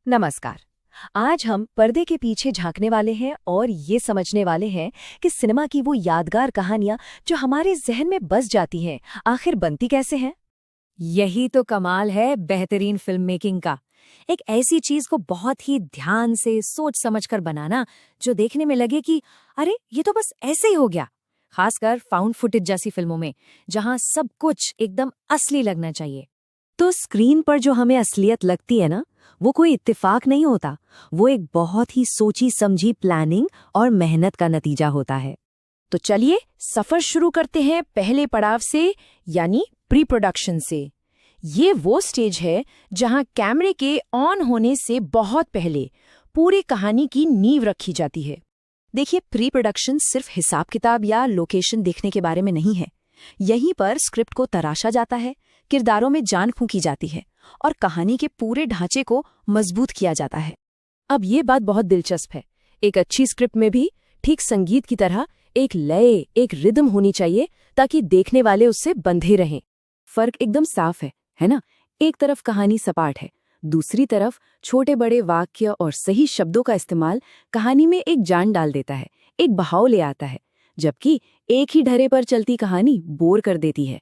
नमस्कार। आज हम पर्दे के पीछे झांकने वाले हैं और ये समझने वाले हैं कि सिनेमा की वो यादगार कहानियां जो हमारे जहन में बस जाती हैं, आखिर बनती कैसे हैं। यही तो कमाल है बेहतरीन फिल्म मेकिंग का। एक ऐसी चीज को बहुत ही ध्यान से सोच समझकर बनाना जो देखने में लगे कि अरे ये तो बस ऐसे ही हो गया। खासकर फाउंड फुटेज जैसी फिल्मों में जहां सब कुछ एकदम असली लगना चाहिए। तो स्क्रीन पर जो हमें असलियत लगती है ना, वो कोई इत्तेफाक नहीं होता। वो एक बहुत ही सोची समझी प्लानिंग और मेहनत का नतीजा होता है। तो चलिए सफर शुरू करते हैं पहले पड़ाव से, यानी प्री प्रोडक्शन से। ये वो स्टेज है जहां कैमरे के ऑन होने से बहुत पहले पूरी कहानी की नींव रखी जाती है। देखिए, प्री प्रोडक्शन सिर्फ हिसाब किताब या लोकेशन देखने के बारे में नहीं है। यहीं पर स्क्रिप्ट को तराशा जाता है, किरदारों में जान फूंकी जाती है और कहानी के पूरे ढांचे को मजबूत किया जाता है। अब ये बात बहुत दिलचस्प है। एक अच्छी स्क्रिप्ट में भी ठीक संगीत की तरह एक लय, एक रिदम होनी चाहिए ताकि देखने वाले उससे बंधे रहें। फर्क एकदम साफ है ना? एक तरफ कहानी सपाट है, दूसरी तरफ छोटे बड़े वाक्य और सही शब्दों का इस्तेमाल कहानी में एक जान डाल देता है, एक बहाव ले आता है, जबकि एक ही ढर्रे पर चलती कहानी बोर कर देती है।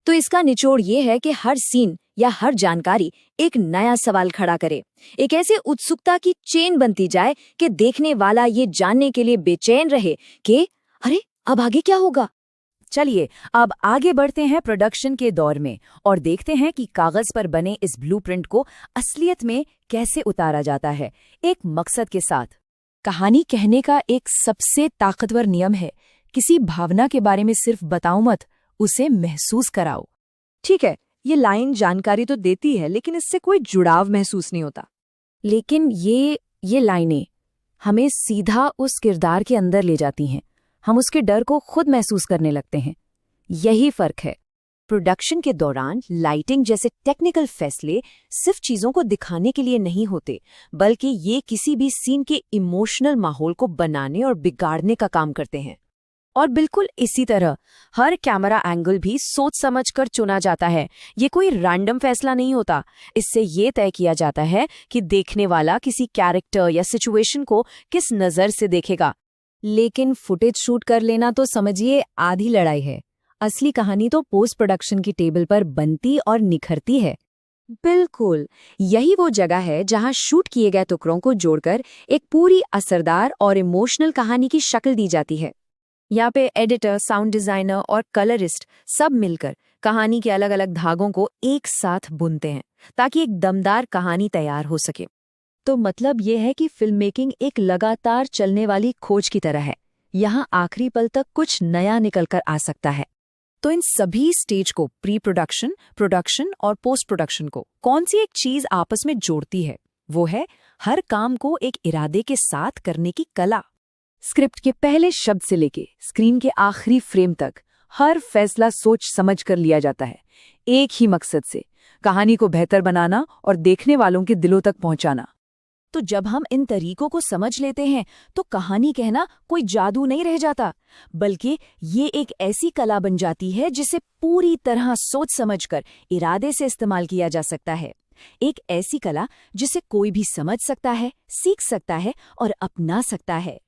तो इसका निचोड़ ये है कि हर सीन या हर जानकारी एक नया सवाल खड़ा करे, एक ऐसे उत्सुकता की चेन बनती जाए कि देखने वाला ये जानने के लिए बेचैन रहे कि अरे अब आगे क्या होगा। चलिए अब आगे बढ़ते हैं प्रोडक्शन के दौर में और देखते हैं कि कागज पर बने इस ब्लूप्रिंट को असलियत में कैसे उतारा जाता है, एक मकसद के साथ। कहानी कहने का एक सबसे ताकतवर नियम है, किसी भावना के बारे में सिर्फ बताओ मत, उसे महसूस कराओ। ठीक है, ये लाइन जानकारी तो देती है, लेकिन इससे कोई जुड़ाव महसूस नहीं होता। लेकिन ये लाइनें हमें सीधा उस किरदार के अंदर ले जाती हैं। हम उसके डर को खुद महसूस करने लगते हैं। यही फर्क है। प्रोडक्शन के दौरान लाइटिंग जैसे टेक्निकल फैसले सिर्फ चीजों को दिखाने के लिए नहीं होते, बल्कि ये किसी भी सीन के इमोशनल माहौल को बनाने और बिगाड़ने का काम करते हैं। और बिल्कुल इसी तरह हर कैमरा एंगल भी सोच समझकर चुना जाता है। ये कोई रैंडम फैसला नहीं होता। इससे ये तय किया जाता है कि देखने वाला किसी कैरेक्टर या सिचुएशन को किस नज़र से देखेगा। लेकिन फुटेज शूट कर लेना तो समझिए आधी लड़ाई है। असली कहानी तो पोस्ट प्रोडक्शन की टेबल पर बनती और निखरती है। बिल्कुल, यही वो जगह है जहां शूट किए गए टुकड़ों को जोड़कर एक पूरी असरदार और इमोशनल कहानी की शक्ल दी जाती है। यहाँ पे एडिटर, साउंड डिजाइनर और कलरिस्ट सब मिलकर कहानी के अलग अलग धागों को एक साथ बुनते हैं ताकि एक दमदार कहानी तैयार हो सके। तो मतलब ये है कि फिल्म मेकिंग एक लगातार चलने वाली खोज की तरह है। यहाँ आखिरी पल तक कुछ नया निकलकर आ सकता है। तो इन सभी स्टेज को, प्री प्रोडक्शन, प्रोडक्शन और पोस्ट प्रोडक्शन को कौन सी एक चीज आपस में जोड़ती है? वो है हर काम को एक इरादे के साथ करने की कला। स्क्रिप्ट के पहले शब्द से लेके स्क्रीन के आखिरी फ्रेम तक हर फैसला सोच समझ कर लिया जाता है, एक ही मकसद से, कहानी को बेहतर बनाना और देखने वालों के दिलों तक पहुंचाना। तो जब हम इन तरीकों को समझ लेते हैं तो कहानी कहना कोई जादू नहीं रह जाता, बल्कि ये एक ऐसी कला बन जाती है जिसे पूरी तरह सोच समझकर इरादे से इस्तेमाल किया जा सकता है। एक ऐसी कला जिसे कोई भी समझ सकता है, सीख सकता है और अपना सकता है।